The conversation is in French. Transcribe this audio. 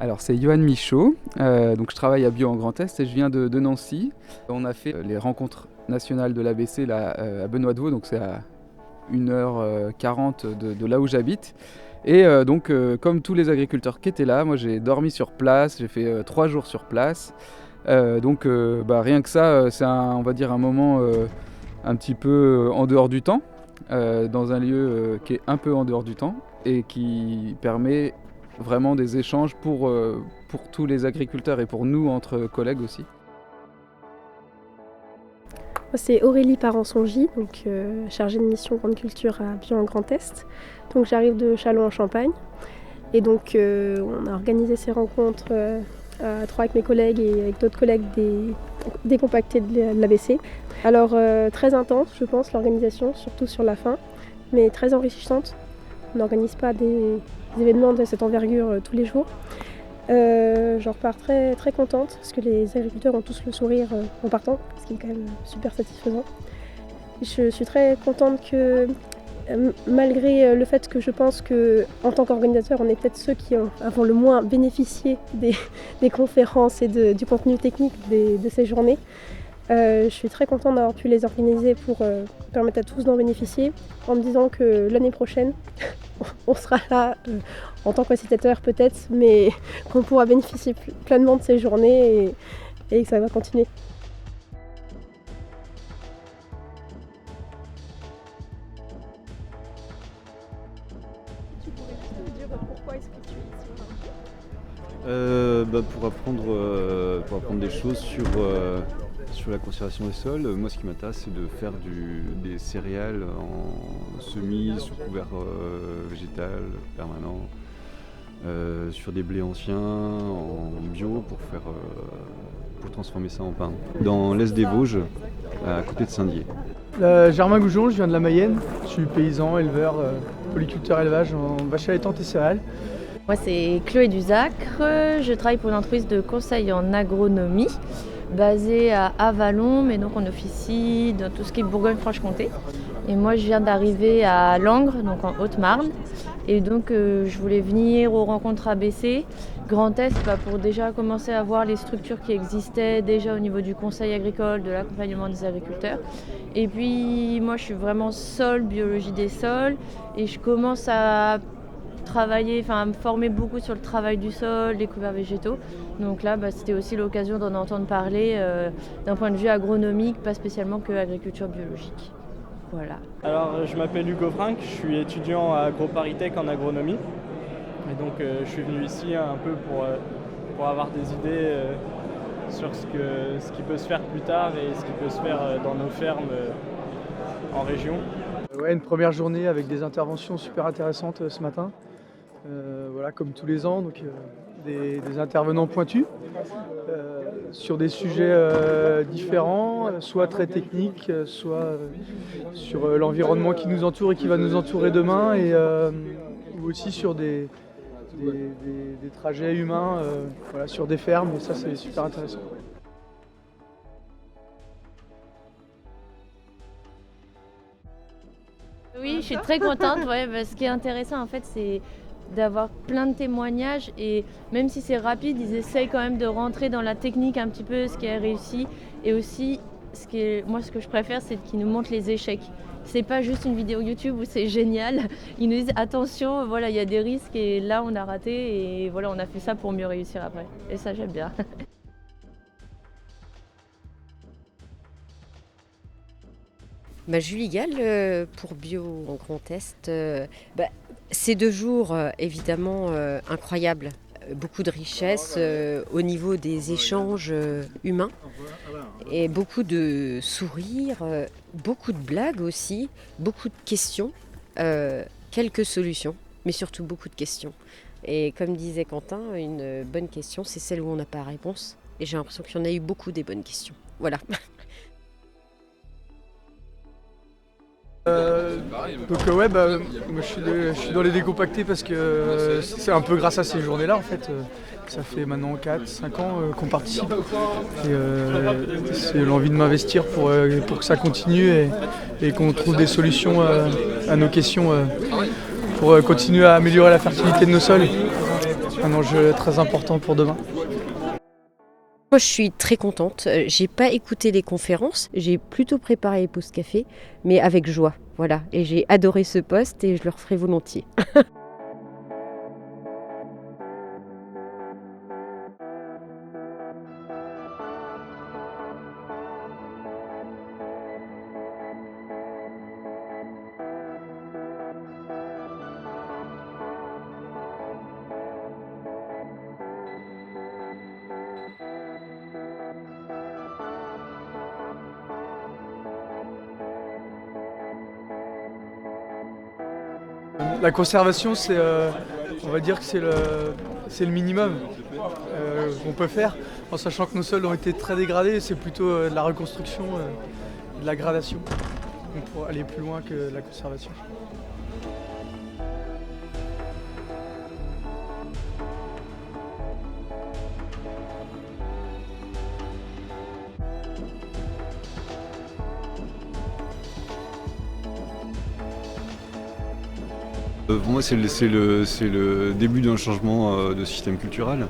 Alors c'est Johan Michaud, donc je travaille à Bio en Grand Est et je viens de Nancy. On a fait les rencontres nationales de l'ABC là, à Benoît de Vaux, donc c'est à 1h40 de là où j'habite. Et donc comme tous les agriculteurs qui étaient là, moi j'ai dormi sur place, j'ai fait 3 jours sur place. Donc rien que ça, c'est on va dire un moment un petit peu en dehors du temps, dans un lieu qui est un peu en dehors du temps et qui permet vraiment des échanges pour tous les agriculteurs et pour nous entre collègues aussi. C'est Aurélie Parançongy, donc chargée de mission Grande Culture à Bio en Grand Est. Donc j'arrive de Châlons-en-Champagne et donc on a organisé ces rencontres à trois avec mes collègues et avec d'autres collègues décompactés de l'ABC. Alors très intense je pense l'organisation, surtout sur la fin, mais très enrichissante. On n'organise pas des événements de cette envergure tous les jours. J'en repars très, très contente parce que les agriculteurs ont tous le sourire en partant, ce qui est quand même super satisfaisant. Je suis très contente que malgré le fait que je pense qu'en tant qu'organisateur, on est peut-être ceux qui avons le moins bénéficié des conférences et du contenu technique de ces journées. Je suis très contente d'avoir pu les organiser pour permettre à tous d'en bénéficier, en me disant que l'année prochaine, on sera là en tant que facilitateur peut-être, mais qu'on pourra bénéficier pleinement de ces journées et que ça va continuer. Tu pourrais juste me dire pourquoi est-ce que tu es ici Pour apprendre des choses sur la conservation des sols. Moi, ce qui m'intéresse, c'est de faire des céréales en semis, sous couvert végétal permanent, sur des blés anciens, en bio, pour transformer ça en pain. Dans l'est des Vosges, à côté de Saint-Dié. Germain Goujon, je viens de la Mayenne. Je suis paysan, éleveur, polyculteur élevage en vaches allaitantes et céréales. Moi, c'est Chloé Duzacre. Je travaille pour une entreprise de conseil en agronomie basée à Avallon, mais donc on officie dans tout ce qui est Bourgogne-Franche-Comté. Et moi, je viens d'arriver à Langres, donc en Haute-Marne. Et donc, je voulais venir aux rencontres ABC Grand Est pour déjà commencer à voir les structures qui existaient déjà au niveau du conseil agricole, de l'accompagnement des agriculteurs. Et puis, moi, je suis vraiment sol, biologie des sols, et je commence à me former beaucoup sur le travail du sol, les couverts végétaux. Donc là, c'était aussi l'occasion d'en entendre parler d'un point de vue agronomique, pas spécialement que agriculture biologique. Voilà. Alors, je m'appelle Hugo Franck, je suis étudiant à AgroParisTech en agronomie. Et donc, je suis venu ici un peu pour avoir des idées sur ce qui peut se faire plus tard et ce qui peut se faire dans nos fermes en région. Ouais, une première journée avec des interventions super intéressantes ce matin. Comme tous les ans, donc des intervenants pointus sur des sujets différents, soit très techniques, soit sur l'environnement qui nous entoure et qui va nous entourer demain, ou aussi sur des trajets humains sur des fermes, et ça c'est super intéressant. Oui, je suis très contente. Ce qui est intéressant en fait, c'est d'avoir plein de témoignages et même si c'est rapide, ils essayent quand même de rentrer dans la technique un petit peu, ce qui est réussi et aussi moi, ce que je préfère, c'est qu'ils nous montrent les échecs. C'est pas juste une vidéo YouTube où c'est génial. Ils nous disent attention, voilà, il y a des risques et là on a raté et voilà, on a fait ça pour mieux réussir après. Et ça, j'aime bien. Julie Gall, pour Bio en Grand Est. Ces 2 jours, évidemment, incroyables. Beaucoup de richesse au niveau des échanges humains et beaucoup de sourires, beaucoup de blagues aussi, beaucoup de questions, quelques solutions, mais surtout beaucoup de questions. Et comme disait Quentin, une bonne question, c'est celle où on n'a pas la réponse. Et j'ai l'impression qu'il y en a eu beaucoup des bonnes questions. Voilà. Moi je suis dans les décompactés parce que c'est un peu grâce à ces journées-là en fait. Ça fait maintenant 4-5 ans qu'on participe. Et c'est l'envie de m'investir pour que ça continue et qu'on trouve des solutions à nos questions pour continuer à améliorer la fertilité de nos sols. Un enjeu très important pour demain. Moi, je suis très contente. J'ai pas écouté les conférences, j'ai plutôt préparé les pauses café, mais avec joie, voilà. Et j'ai adoré ce poste et je le referai volontiers. La conservation, on va dire que c'est le minimum qu'on peut faire, en sachant que nos sols ont été très dégradés. C'est plutôt de la reconstruction, de la gradation. On pourra aller plus loin que la conservation. Pour moi, c'est le début d'un changement de système culturel.